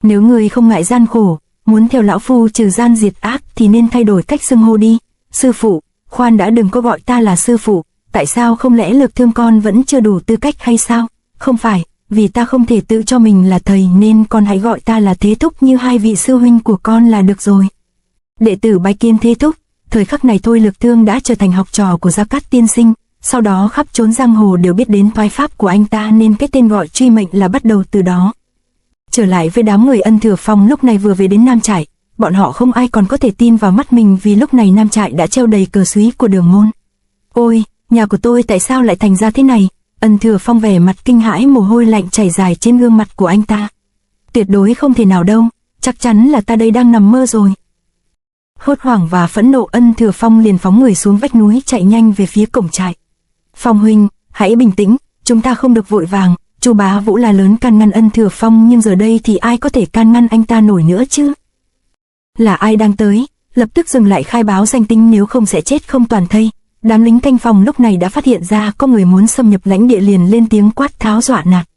Nếu ngươi không ngại gian khổ, muốn theo lão phu trừ gian diệt ác thì nên thay đổi cách xưng hô đi. Sư phụ, khoan đã, đừng có gọi ta là sư phụ, tại sao không lẽ Lược Thương con vẫn chưa đủ tư cách hay sao? Không phải, vì ta không thể tự cho mình là thầy nên con hãy gọi ta là Thế Thúc như hai vị sư huynh của con là được rồi. Đệ tử bái kiến Thế Thúc. Thời khắc này thôi Lược Thương đã trở thành học trò của Gia Cát tiên sinh, sau đó khắp chốn giang hồ đều biết đến toái pháp của anh ta nên cái tên gọi Truy Mệnh là bắt đầu từ đó. Trở lại với đám người Ân Thừa Phong lúc này vừa về đến Nam Trại, bọn họ không ai còn có thể tin vào mắt mình vì lúc này Nam Trại đã treo đầy cờ súy của Đường môn. Ôi, nhà của tôi tại sao lại thành ra thế này? Ân Thừa Phong vẻ mặt kinh hãi, mồ hôi lạnh chảy dài trên gương mặt của anh ta. Tuyệt đối không thể nào đâu, chắc chắn là ta đây đang nằm mơ rồi. Hốt hoảng và phẫn nộ, Ân Thừa Phong liền phóng người xuống vách núi chạy nhanh về phía cổng trại. Phong huynh, hãy bình tĩnh, chúng ta không được vội vàng. Chu Bá Vũ la lớn can ngăn Ân Thừa Phong, nhưng giờ đây thì ai có thể can ngăn anh ta nổi nữa chứ? Là ai đang tới? Lập tức dừng lại khai báo danh tính, nếu không sẽ chết không toàn thây. Đám lính canh phòng lúc này đã phát hiện ra có người muốn xâm nhập lãnh địa liền lên tiếng quát tháo dọa nạt.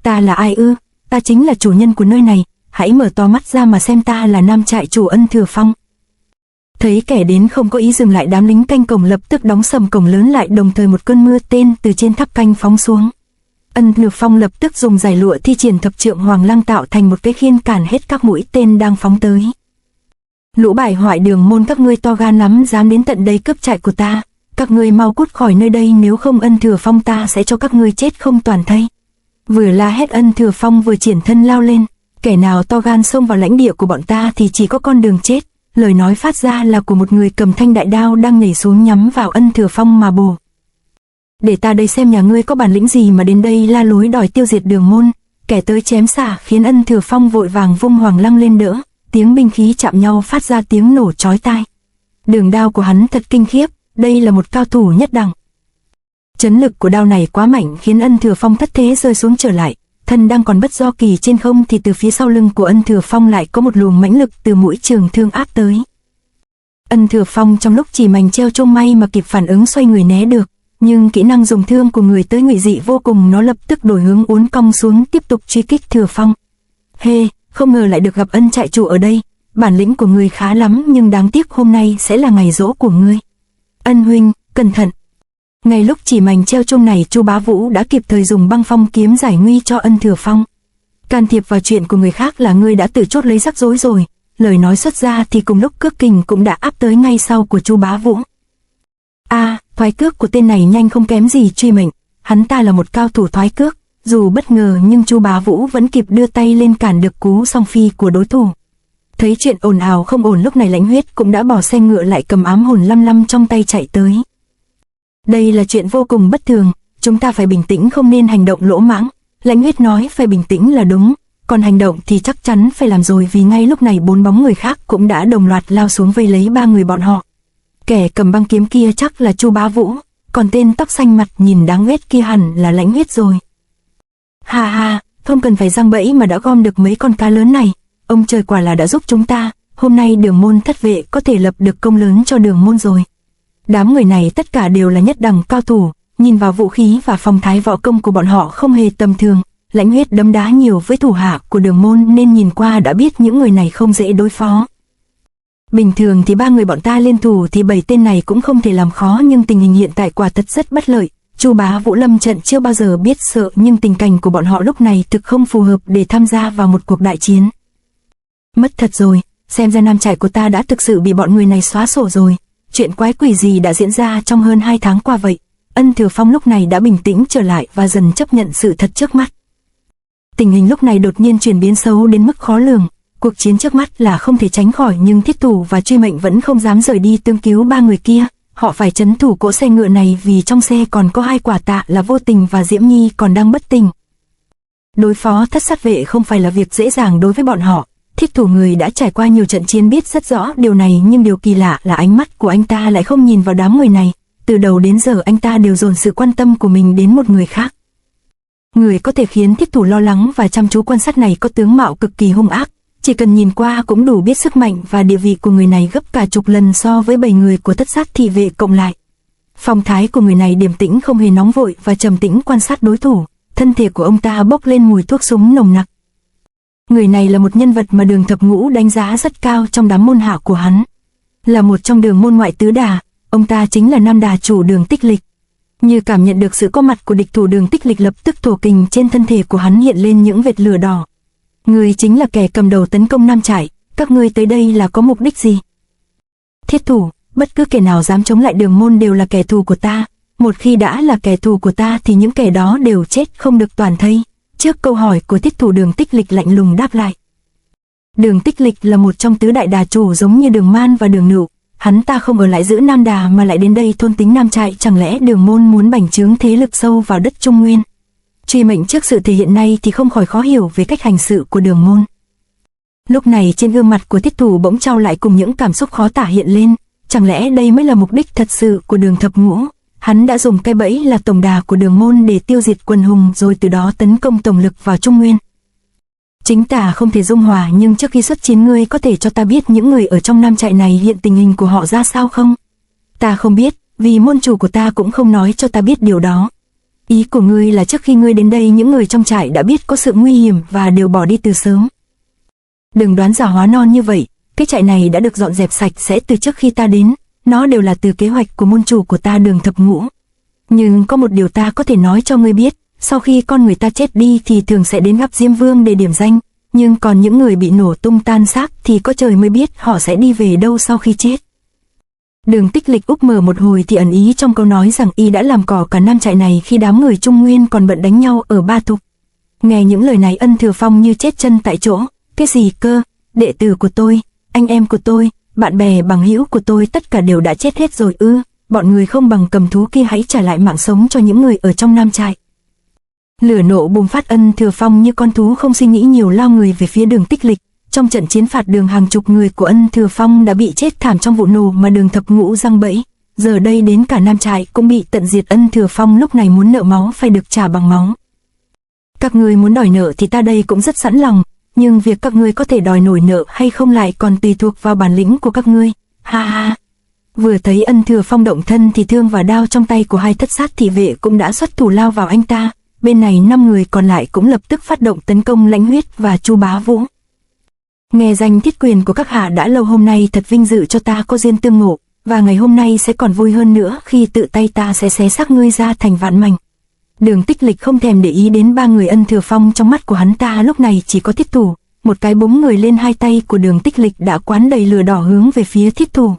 Ta là ai ư? Ta chính là chủ nhân của nơi này, hãy mở to mắt ra mà xem, ta là Nam Trại chủ Ân Thừa Phong. Thấy kẻ đến không có ý dừng lại, đám lính canh cổng lập tức đóng sầm cổng lớn lại, đồng thời một cơn mưa tên từ trên tháp canh phóng xuống. Ân Thừa Phong lập tức dùng giải lụa thi triển thập trượng hoàng lăng tạo thành một cái khiên cản hết các mũi tên đang phóng tới. Lũ bại hoại Đường môn, các ngươi to gan lắm, dám đến tận đây cướp trại của ta, các ngươi mau cút khỏi nơi đây, nếu không Ân Thừa Phong ta sẽ cho các ngươi chết không toàn thây. Vừa la hét, Ân Thừa Phong vừa triển thân lao lên, kẻ nào to gan xông vào lãnh địa của bọn ta thì chỉ có con đường chết. Lời nói phát ra là của một người cầm thanh đại đao đang nhảy xuống nhắm vào Ân Thừa Phong mà bổ. Để ta đây xem nhà ngươi có bản lĩnh gì mà đến đây la lối đòi tiêu diệt Đường môn. Kẻ tới chém xả khiến Ân Thừa Phong vội vàng vung hoàng lăng lên đỡ, tiếng binh khí chạm nhau phát ra tiếng nổ chói tai. Đường đao của hắn thật kinh khiếp, đây là một cao thủ nhất đẳng. Chấn lực của đao này quá mạnh khiến Ân Thừa Phong thất thế rơi xuống trở lại, thân đang còn bất do kỳ trên không thì từ phía sau lưng của Ân Thừa Phong lại có một luồng mãnh lực từ mũi trường thương áp tới. Ân Thừa Phong trong lúc chỉ mảnh treo trông may mà kịp phản ứng xoay người né được, nhưng kỹ năng dùng thương của người tới ngụy dị vô cùng, nó lập tức đổi hướng uốn cong xuống tiếp tục truy kích Thừa Phong. Hê, không ngờ lại được gặp Ân trại chủ ở đây, bản lĩnh của ngươi khá lắm, nhưng đáng tiếc hôm nay sẽ là ngày giỗ của ngươi. Ân huynh, cẩn thận. Ngay lúc chỉ mảnh treo chung này, Chu Bá Vũ đã kịp thời dùng băng phong kiếm giải nguy cho Ân Thừa Phong. Can thiệp vào chuyện của người khác là ngươi đã tự chuốc lấy rắc rối rồi. Lời nói xuất ra thì cùng lúc cước kình cũng đã áp tới ngay sau của Chu Bá Vũ. Thoái cước của tên này nhanh không kém gì Truy Mệnh, hắn ta là một cao thủ thoái cước, dù bất ngờ nhưng Chu Bá Vũ vẫn kịp đưa tay lên cản được cú song phi của đối thủ. Thấy chuyện ồn ào không ổn, lúc này Lãnh Huyết cũng đã bỏ xe ngựa lại cầm ám hồn lăm lăm trong tay chạy tới. Đây là chuyện vô cùng bất thường, chúng ta phải bình tĩnh, không nên hành động lỗ mãng. Lãnh Huyết nói phải bình tĩnh là đúng, còn hành động thì chắc chắn phải làm rồi, vì ngay lúc này 4 bóng người khác cũng đã đồng loạt lao xuống vây lấy 3 người bọn họ. Kẻ cầm băng kiếm kia chắc là Chu Bá Vũ, còn tên tóc xanh mặt nhìn đáng ghét kia hẳn là Lãnh Huyết rồi. Ha ha, không cần phải giăng bẫy mà đã gom được mấy con cá lớn này, ông trời quả là đã giúp chúng ta, hôm nay Đường môn thất vệ có thể lập được công lớn cho Đường môn rồi. Đám người này tất cả đều là nhất đẳng cao thủ, nhìn vào vũ khí và phong thái võ công của bọn họ không hề tầm thường. Lãnh Huyết đấm đá nhiều với thủ hạ của Đường môn nên nhìn qua đã biết những người này không dễ đối phó. Bình thường thì 3 người bọn ta liên thủ thì 7 tên này cũng không thể làm khó, nhưng tình hình hiện tại quả thật rất bất lợi. Chu Bá Vũ lâm trận chưa bao giờ biết sợ, nhưng tình cảnh của bọn họ lúc này thực không phù hợp để tham gia vào một cuộc đại chiến. Mất thật rồi, xem ra Nam trại của ta đã thực sự bị bọn người này xóa sổ rồi. Chuyện quái quỷ gì đã diễn ra trong hơn 2 tháng qua vậy? Ân Thừa Phong lúc này đã bình tĩnh trở lại và dần chấp nhận sự thật trước mắt. Tình hình lúc này đột nhiên chuyển biến xấu đến mức khó lường. Cuộc chiến trước mắt là không thể tránh khỏi, nhưng Thiết Thủ và Truy Mệnh vẫn không dám rời đi tương cứu 3 người kia. Họ phải trấn thủ cỗ xe ngựa này vì trong xe còn có 2 quả tạ là Vô Tình và Diễm Nhi còn đang bất tỉnh. Đối phó Thất Sát Vệ không phải là việc dễ dàng đối với bọn họ. Thiết Thủ người đã trải qua nhiều trận chiến biết rất rõ điều này, nhưng điều kỳ lạ là ánh mắt của anh ta lại không nhìn vào đám người này. Từ đầu đến giờ anh ta đều dồn sự quan tâm của mình đến một người khác. Người có thể khiến Thiết Thủ lo lắng và chăm chú quan sát này có tướng mạo cực kỳ hung ác. Chỉ cần nhìn qua cũng đủ biết sức mạnh và địa vị của người này gấp cả chục lần so với 7 người của Thất Sát Thị Vệ cộng lại. Phong thái của người này điềm tĩnh, không hề nóng vội và trầm tĩnh quan sát đối thủ. Thân thể của ông ta bốc lên mùi thuốc súng nồng nặc. Người này là một nhân vật mà Đường Thập Ngũ đánh giá rất cao trong đám môn hạ của hắn. Là một trong đường môn ngoại tứ đà, ông ta chính là Nam đà chủ Đường Tích Lịch. Như cảm nhận được sự có mặt của địch thủ, Đường Tích Lịch lập tức thổ kình trên thân thể của hắn hiện lên những vệt lửa đỏ. Người chính là kẻ cầm đầu tấn công Nam Trại, các ngươi tới đây là có mục đích gì? Thiết thủ, bất cứ kẻ nào dám chống lại Đường môn đều là kẻ thù của ta. Một khi đã là kẻ thù của ta thì những kẻ đó đều chết không được toàn thây. Trước câu hỏi của thiết thủ, Đường Tích Lịch lạnh lùng đáp lại. Đường Tích Lịch là một trong tứ đại đà chủ giống như Đường Man và Đường Nựu. Hắn ta không ở lại giữ Nam đà mà lại đến đây thôn tính Nam Trại, chẳng lẽ Đường môn muốn bành trướng thế lực sâu vào đất Trung Nguyên? Truy Mệnh trước sự thể hiện này thì không khỏi khó hiểu về cách hành sự của Đường môn. Lúc này trên gương mặt của thiết thủ bỗng trao lại cùng những cảm xúc khó tả hiện lên. Chẳng lẽ đây mới là mục đích thật sự của Đường Thập Ngũ? Hắn đã dùng cái bẫy là tổng đà của Đường môn để tiêu diệt quần hùng, rồi từ đó tấn công tổng lực vào Trung Nguyên. Chính tả không thể dung hòa, nhưng trước khi xuất chiến ngươi có thể cho ta biết những người ở trong Nam Trại này hiện tình hình của họ ra sao không? Ta không biết, vì môn chủ của ta cũng không nói cho ta biết điều đó. Ý của ngươi là trước khi ngươi đến đây những người trong trại đã biết có sự nguy hiểm và đều bỏ đi từ sớm. Đừng đoán giả hóa non như vậy, cái trại này đã được dọn dẹp sạch sẽ từ trước khi ta đến, nó đều là từ kế hoạch của môn chủ của ta Đường Thập Ngũ. Nhưng có một điều ta có thể nói cho ngươi biết, sau khi con người ta chết đi thì thường sẽ đến gặp Diêm Vương để điểm danh, nhưng còn những người bị nổ tung tan xác thì có trời mới biết họ sẽ đi về đâu sau khi chết. Đường Tích Lịch úp mở một hồi thì ẩn ý trong câu nói rằng y đã làm cỏ cả Nam Trại này khi đám người Trung Nguyên còn bận đánh nhau ở Ba Thục. Nghe những lời này Ân Thừa Phong như chết chân tại chỗ. Cái gì cơ? Đệ tử của tôi, anh em của tôi, bạn bè bằng hữu của tôi tất cả đều đã chết hết rồi ư? Bọn người không bằng cầm thú kia hãy trả lại mạng sống cho những người ở trong Nam Trại. Lửa nộ bùng phát. Ân Thừa Phong như con thú không suy nghĩ nhiều lao người về phía Đường Tích Lịch. Trong trận chiến phạt đường, hàng chục người của Ân Thừa Phong đã bị chết thảm trong vụ nổ mà Đường Thập Ngũ giăng bẫy. Giờ đây đến cả Nam Trại cũng bị tận diệt. Ân Thừa Phong lúc này muốn nợ máu phải được trả bằng máu. Các ngươi muốn đòi nợ thì ta đây cũng rất sẵn lòng, nhưng việc các ngươi có thể đòi nổi nợ hay không lại còn tùy thuộc vào bản lĩnh của các ngươi. Ha ha. Vừa thấy Ân Thừa Phong động thân thì thương và đao trong tay của hai thất sát thị vệ cũng đã xuất thủ lao vào anh ta. Bên này 5 người còn lại cũng lập tức phát động tấn công Lãnh Huyết và Chu Bá Vũ. Nghe danh thiết quyền của các hạ đã lâu, hôm nay thật vinh dự cho ta có duyên tương ngộ, và ngày hôm nay sẽ còn vui hơn nữa khi tự tay ta sẽ xé xác ngươi ra thành vạn mảnh. Đường Tích Lịch không thèm để ý đến 3 người Ân Thừa Phong, trong mắt của hắn ta lúc này chỉ có thiết thủ. Một cái búng người lên hai tay của Đường Tích Lịch đã quán đầy lửa đỏ hướng về phía thiết thủ.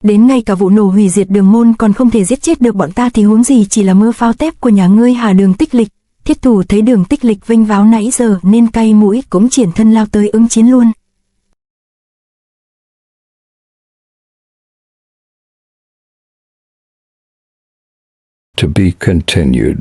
Đến ngay cả vụ nổ hủy diệt Đường môn còn không thể giết chết được bọn ta thì huống gì chỉ là mưa pháo tép của nhà ngươi hả? Đường Tích Lịch. Thiết thủ thấy Đường Tích Lịch vênh váo nãy giờ nên cay mũi, cũng triển thân lao tới ứng chiến luôn. To be continued.